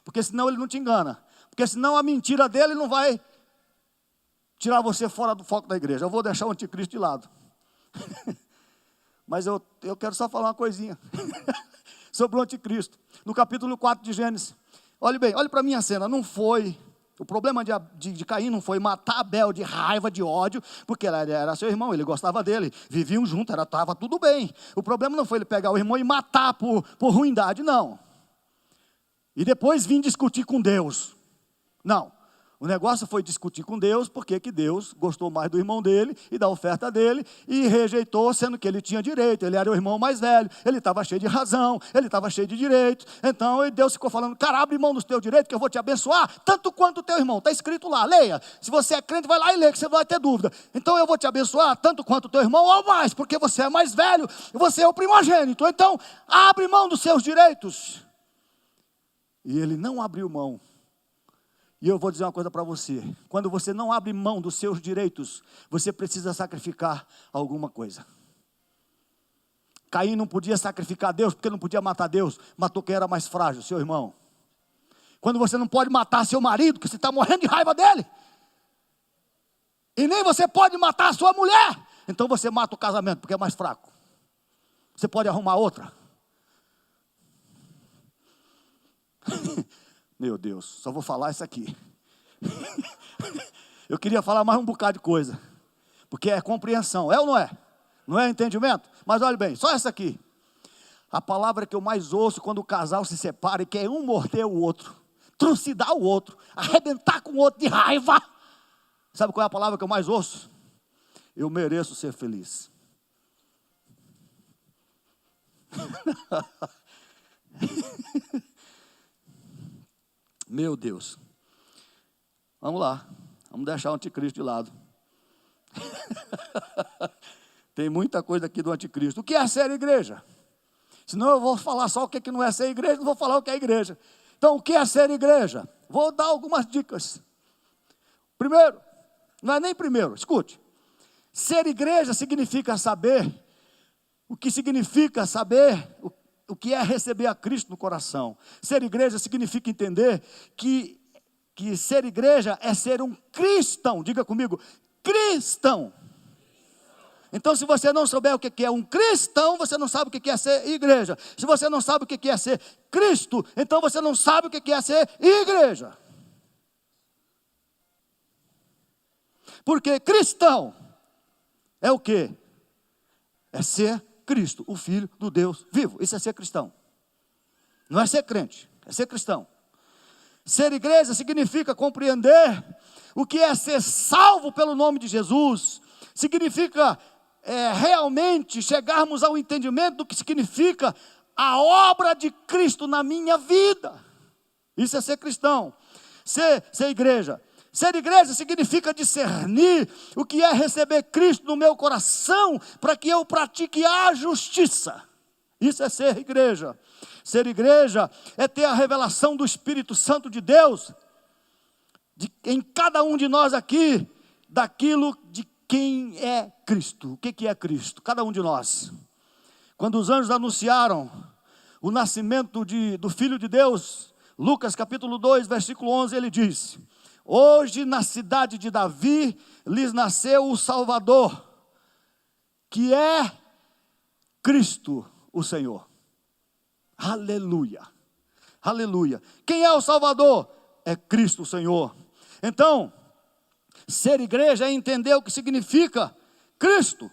[SPEAKER 1] Porque senão ele não te engana. Porque senão a mentira dele não vai tirar você fora do foco da igreja. Eu vou deixar o anticristo de lado. Mas eu quero só falar uma coisinha sobre o anticristo. No capítulo 4 de Gênesis. Olhe bem, olhe para mim a cena. Não foi... O problema de Caim não foi matar Abel de raiva, de ódio, porque ele era seu irmão, ele gostava dele, viviam juntos, estava tudo bem. O problema não foi ele pegar o irmão e matar por ruindade, não. E depois vir discutir com Deus. Não. O negócio foi discutir com Deus, porque que Deus gostou mais do irmão dele e da oferta dele, e rejeitou, sendo que ele tinha direito, ele era o irmão mais velho, ele estava cheio de razão, ele estava cheio de direito. Então Deus ficou falando: cara, abre mão dos teus direitos que eu vou te abençoar, tanto quanto o teu irmão. Está escrito lá, leia. Se você é crente, vai lá e lê, que você vai ter dúvida. Então eu vou te abençoar, tanto quanto o teu irmão, ou mais, porque você é mais velho, e você é o primogênito. Então, abre mão dos seus direitos. E ele não abriu mão. E eu vou dizer uma coisa para você: quando você não abre mão dos seus direitos, você precisa sacrificar alguma coisa. Caim não podia sacrificar Deus, porque não podia matar Deus, matou quem era mais frágil, seu irmão. Quando você não pode matar seu marido, que você está morrendo de raiva dele, e nem você pode matar a sua mulher, então você mata o casamento, porque é mais fraco. Você pode arrumar outra. Meu Deus, só vou falar isso aqui. Eu queria falar mais um bocado de coisa, porque é compreensão, é ou não é? Não é entendimento? Mas olha bem, só essa aqui. A palavra que eu mais ouço quando o casal se separa e quer um morder o outro, trucidar o outro, arrebentar com o outro de raiva. Sabe qual é a palavra que eu mais ouço? Eu mereço ser feliz. Meu Deus. Vamos lá. Vamos deixar o anticristo de lado. Tem muita coisa aqui do anticristo. O que é ser igreja? Senão eu vou falar só o que não é ser igreja, não vou falar o que é igreja. Então, o que é ser igreja? Vou dar algumas dicas. Primeiro, não é nem primeiro, escute. Ser igreja significa saber o que significa saber o que é receber a Cristo no coração. Ser igreja significa entender que ser igreja é ser um cristão. Diga comigo, cristão. Então, se você não souber o que é um cristão, você não sabe o que é ser igreja. Se você não sabe o que é ser Cristo, então você não sabe o que é ser igreja. Porque cristão é o quê? É ser Cristo, o Filho do Deus vivo. Isso é ser cristão. Não é ser crente, é ser cristão. Ser igreja significa compreender o que é ser salvo pelo nome de Jesus. Significa realmente chegarmos ao entendimento do que significa a obra de Cristo na minha vida. Isso é ser cristão. Ser igreja. Ser igreja significa discernir o que é receber Cristo no meu coração para que eu pratique a justiça. Isso é ser igreja. Ser igreja é ter a revelação do Espírito Santo de Deus em cada um de nós aqui, daquilo de quem é Cristo. O que é Cristo? Cada um de nós. Quando os anjos anunciaram o nascimento do Filho de Deus, Lucas capítulo 2, versículo 11, ele diz: hoje na cidade de Davi lhes nasceu o Salvador, que é Cristo o Senhor. Aleluia, aleluia. Quem é o Salvador? É Cristo o Senhor. Então, ser igreja é entender o que significa Cristo,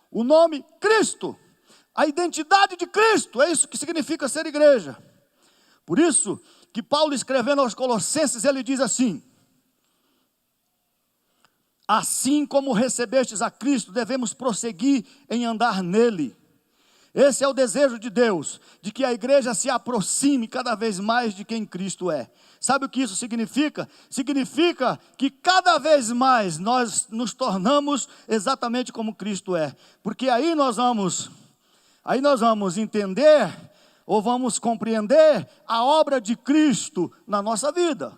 [SPEAKER 1] o nome Cristo, a identidade de Cristo, é isso que significa ser igreja. Por isso que Paulo, escrevendo aos Colossenses, ele diz assim: assim como recebestes a Cristo, devemos prosseguir em andar nele. Esse é o desejo de Deus, de que a igreja se aproxime cada vez mais de quem Cristo é. Sabe o que isso significa? Significa que cada vez mais nós nos tornamos exatamente como Cristo é. Porque aí nós vamos entender, ou vamos compreender a obra de Cristo na nossa vida.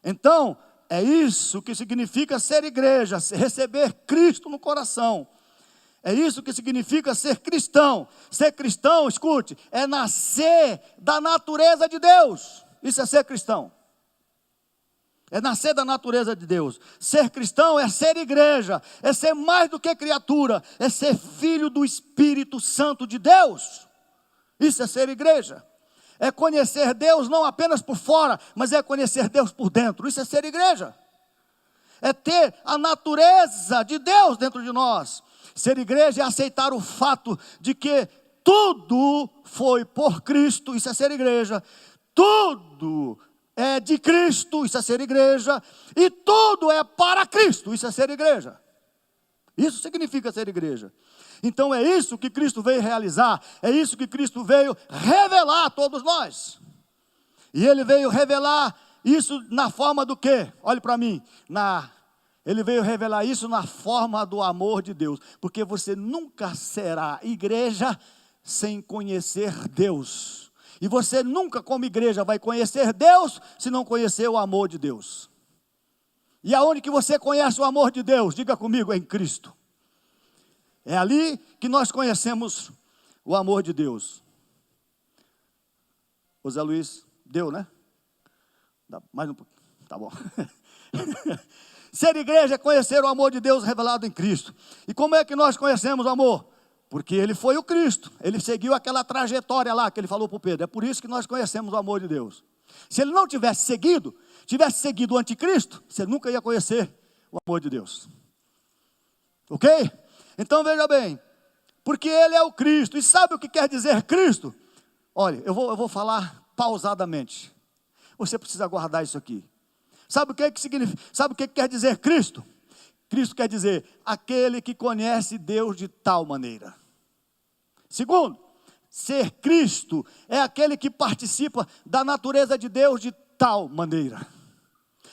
[SPEAKER 1] Então, é isso que significa ser igreja, receber Cristo no coração. É isso que significa ser cristão. Ser cristão, escute, é nascer da natureza de Deus. Isso é ser cristão. É nascer da natureza de Deus. Ser cristão é ser igreja, é ser mais do que criatura, é ser filho do Espírito Santo de Deus. Isso é ser igreja. É conhecer Deus não apenas por fora, mas é conhecer Deus por dentro. Isso é ser igreja. É ter a natureza de Deus dentro de nós. Ser igreja é aceitar o fato de que tudo foi por Cristo. Isso é ser igreja. Tudo é de Cristo. Isso é ser igreja. E tudo é para Cristo. Isso é ser igreja. Isso significa ser igreja. Então é isso que Cristo veio realizar. É isso que Cristo veio revelar a todos nós. E Ele veio revelar isso na forma do quê? Olhe para mim. Ele veio revelar isso na forma do amor de Deus. Porque você nunca será igreja sem conhecer Deus. E você nunca, como igreja, vai conhecer Deus se não conhecer o amor de Deus. E aonde que você conhece o amor de Deus? Diga comigo, é em Cristo. É ali que nós conhecemos o amor de Deus. Ô Zé Luiz, deu, né? Mais um pouquinho, tá bom. Ser igreja é conhecer o amor de Deus revelado em Cristo. E como é que nós conhecemos o amor? Porque Ele foi o Cristo. Ele seguiu aquela trajetória lá que Ele falou para o Pedro. É por isso que nós conhecemos o amor de Deus. Se Ele não tivesse seguido o anticristo, você nunca ia conhecer o amor de Deus. Ok? Então veja bem, porque Ele é o Cristo. E sabe o que quer dizer Cristo? Olha, eu vou falar pausadamente. Você precisa guardar isso aqui. Sabe o que significa? Sabe o que quer dizer Cristo? Cristo quer dizer aquele que conhece Deus de tal maneira. Segundo, ser Cristo é aquele que participa da natureza de Deus de tal maneira.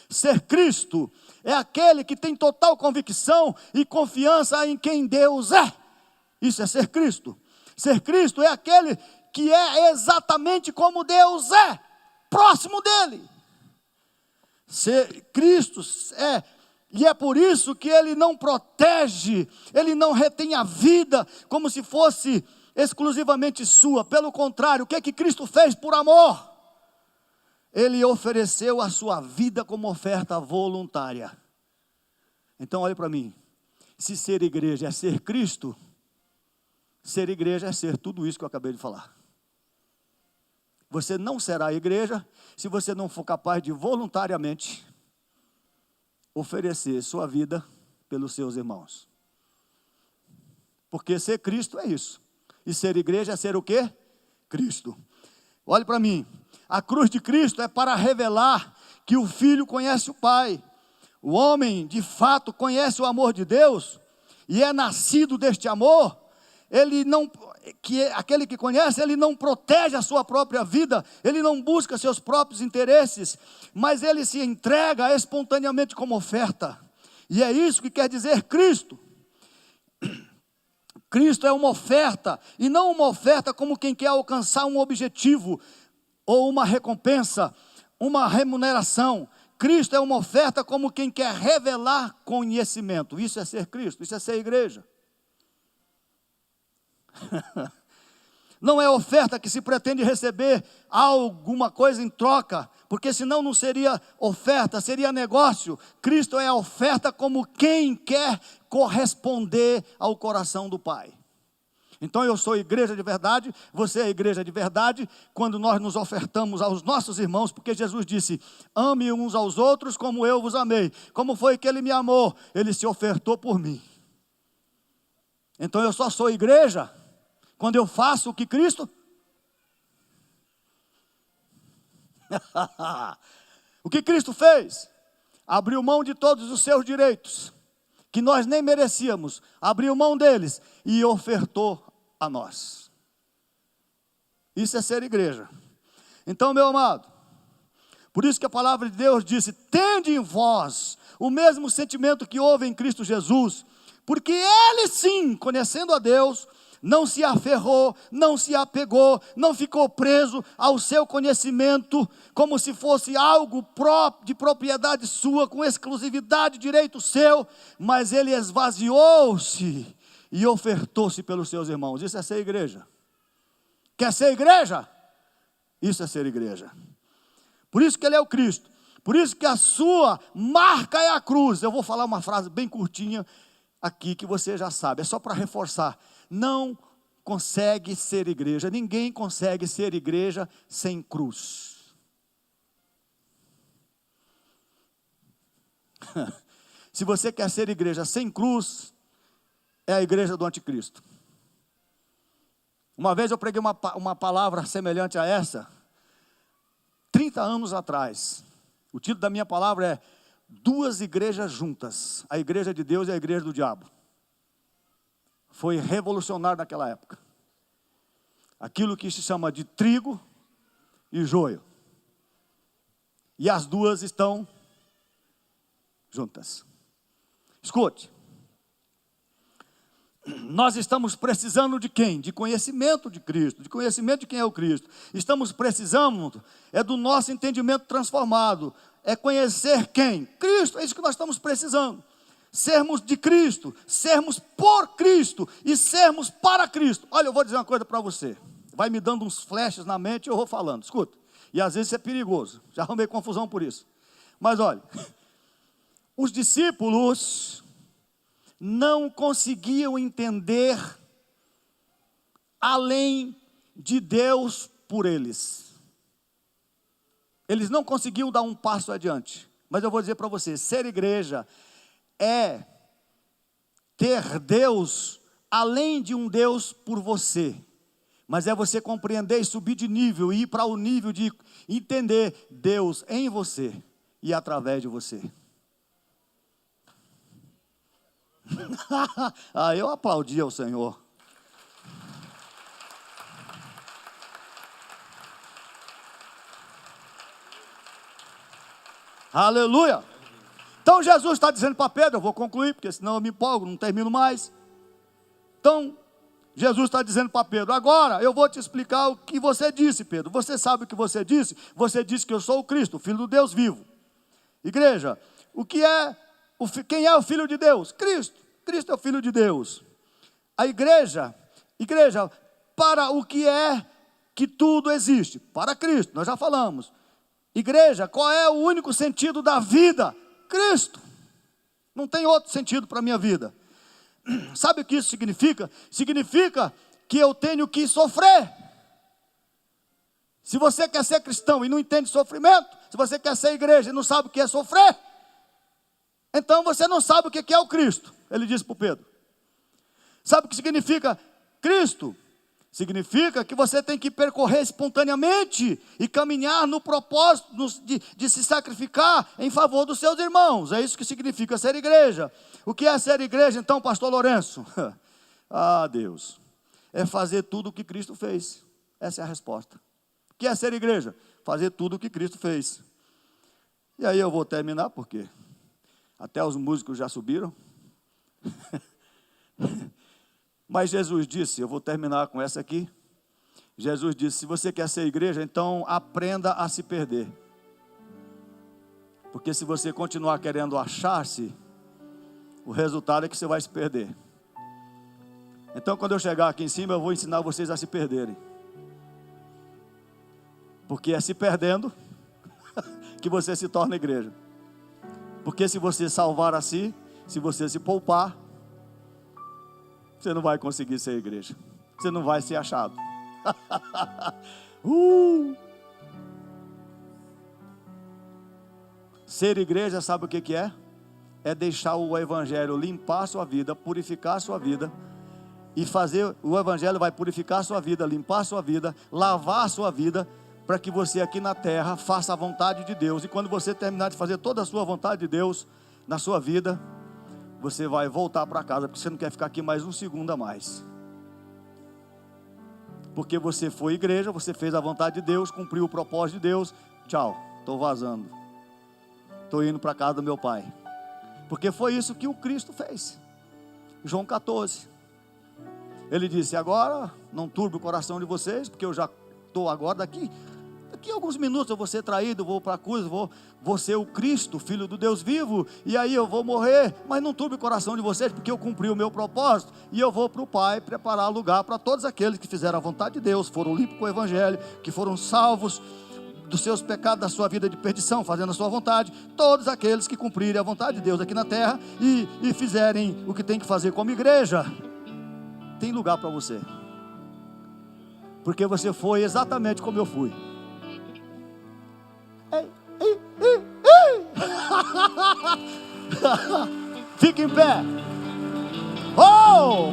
[SPEAKER 1] Ser Cristo é aquele que tem total convicção e confiança em quem Deus é. Isso é ser Cristo. Ser Cristo é aquele que é exatamente como Deus é, próximo dele. Ser Cristo e é por isso que ele não protege, ele não retém a vida como se fosse exclusivamente sua. Pelo contrário, o que é que Cristo fez por amor? Ele ofereceu a sua vida como oferta voluntária. Então olhe para mim, se ser igreja é ser Cristo, ser igreja é ser tudo isso que eu acabei de falar. Você não será igreja se você não for capaz de voluntariamente oferecer sua vida pelos seus irmãos. Porque ser Cristo é isso. E ser igreja é ser o quê? Cristo. Olhe para mim. A cruz de Cristo é para revelar que o Filho conhece o Pai. O homem, de fato, conhece o amor de Deus e é nascido deste amor. Aquele que conhece, ele não protege a sua própria vida, ele não busca seus próprios interesses, mas ele se entrega espontaneamente como oferta. E é isso que quer dizer Cristo. Cristo é uma oferta, e não uma oferta como quem quer alcançar um objetivo, ou uma recompensa, uma remuneração. Cristo é uma oferta como quem quer revelar conhecimento. Isso é ser Cristo, isso é ser igreja. Não é oferta que se pretende receber alguma coisa em troca, porque senão não seria oferta, seria negócio. Cristo é a oferta como quem quer corresponder ao coração do Pai. Então eu sou igreja de verdade, você é igreja de verdade, quando nós nos ofertamos aos nossos irmãos, porque Jesus disse, ame uns aos outros como eu vos amei. Como foi que ele me amou? Ele se ofertou por mim. Então eu só sou igreja quando eu faço o que Cristo... O que Cristo fez? Abriu mão de todos os seus direitos, que nós nem merecíamos, abriu mão deles e ofertou a nós. Isso é ser igreja. Então, meu amado, por isso que a palavra de Deus disse, tende em vós o mesmo sentimento que houve em Cristo Jesus, porque ele sim, conhecendo a Deus, não se aferrou, não se apegou, não ficou preso ao seu conhecimento, como se fosse algo de propriedade sua, com exclusividade, direito seu, mas ele esvaziou-se e ofertou-se pelos seus irmãos. Isso é ser igreja. Quer ser igreja? Isso é ser igreja. Por isso que ele é o Cristo, por isso que a sua marca é a cruz. Eu vou falar uma frase bem curtinha aqui, que você já sabe, é só para reforçar. Não consegue ser igreja, ninguém consegue ser igreja sem cruz. Se você quer ser igreja sem cruz, é a igreja do anticristo. Uma vez eu preguei uma palavra semelhante a essa, 30 anos atrás. O título da minha palavra é Duas igrejas juntas, a igreja de Deus e a igreja do diabo. Foi revolucionário naquela época. Aquilo que se chama de trigo e joio. E as duas estão juntas. Escute. Nós estamos precisando de quem? De conhecimento de Cristo, de conhecimento de quem é o Cristo. Estamos precisando do nosso entendimento transformado. É conhecer quem? Cristo, é isso que nós estamos precisando. Sermos de Cristo, sermos por Cristo e sermos para Cristo. Olha, eu vou dizer uma coisa para você. Vai me dando uns flashes na mente e eu vou falando. Escuta. E às vezes isso é perigoso. Já arrumei confusão por isso. Mas olha, os discípulos não conseguiam entender além de Deus por eles. Eles não conseguiam dar um passo adiante. Mas eu vou dizer para você, ser igreja é ter Deus além de um Deus por você. Mas é você compreender e subir de nível, e ir para o nível de entender Deus em você e através de você. Eu aplaudi ao Senhor. Aleluia. Então Jesus está dizendo para Pedro, eu vou concluir, porque senão eu me empolgo, não termino mais. Então, Jesus está dizendo para Pedro, agora eu vou te explicar o que você disse, Pedro. Você sabe o que você disse? Você disse que eu sou o Cristo, o Filho do Deus vivo. Igreja, quem é o Filho de Deus? Cristo. Cristo é o Filho de Deus. A igreja, para o que é que tudo existe? Para Cristo, nós já falamos. Igreja, qual é o único sentido da vida? Cristo. Não tem outro sentido para a minha vida. Sabe o que isso significa? Significa que eu tenho que sofrer. Se você quer ser cristão e não entende sofrimento, se você quer ser igreja e não sabe o que é sofrer, então você não sabe o que é o Cristo. Ele disse para o Pedro. Sabe o que significa Cristo? Significa que você tem que percorrer espontaneamente e caminhar no propósito de se sacrificar em favor dos seus irmãos. É isso que significa ser igreja. O que é ser igreja então, pastor Lourenço? Ah, Deus, é fazer tudo o que Cristo fez. Essa é a resposta. O que é ser igreja? Fazer tudo o que Cristo fez. E aí eu vou terminar, porque até os músicos já subiram. Mas Jesus disse, eu vou terminar com essa aqui. Jesus disse, se você quer ser igreja, então aprenda a se perder. Porque se você continuar querendo achar-se, o resultado é que você vai se perder. Então quando eu chegar aqui em cima, eu vou ensinar vocês a se perderem. Porque é se perdendo que você se torna igreja. Porque se você salvar a si, se você se poupar, você não vai conseguir ser igreja. Você não vai ser achado. Ser igreja, sabe o que é? É deixar o evangelho limpar a sua vida, purificar a sua vida. E fazer, o evangelho vai purificar a sua vida, limpar a sua vida, lavar a sua vida, para que você aqui na terra faça a vontade de Deus. E quando você terminar de fazer toda a sua vontade de Deus na sua vida, você vai voltar para casa, porque você não quer ficar aqui mais um segundo a mais. Porque você foi igreja, você fez a vontade de Deus, cumpriu o propósito de Deus. Tchau, estou vazando. Estou indo para a casa do meu pai. Porque foi isso que o Cristo fez. João 14. Ele disse, agora não turbe o coração de vocês, porque eu já estou agora daqui a alguns minutos eu vou ser traído, vou para a cruz, vou ser o Cristo, Filho do Deus vivo, e aí eu vou morrer, mas não turbe o coração de vocês, porque eu cumpri o meu propósito, e eu vou para o Pai preparar lugar para todos aqueles que fizeram a vontade de Deus, foram limpos com o Evangelho, que foram salvos dos seus pecados, da sua vida de perdição, fazendo a sua vontade, todos aqueles que cumprirem a vontade de Deus aqui na terra, e fizerem o que tem que fazer como igreja, tem lugar para você, porque você foi exatamente como eu fui. Fique em pé. Oh!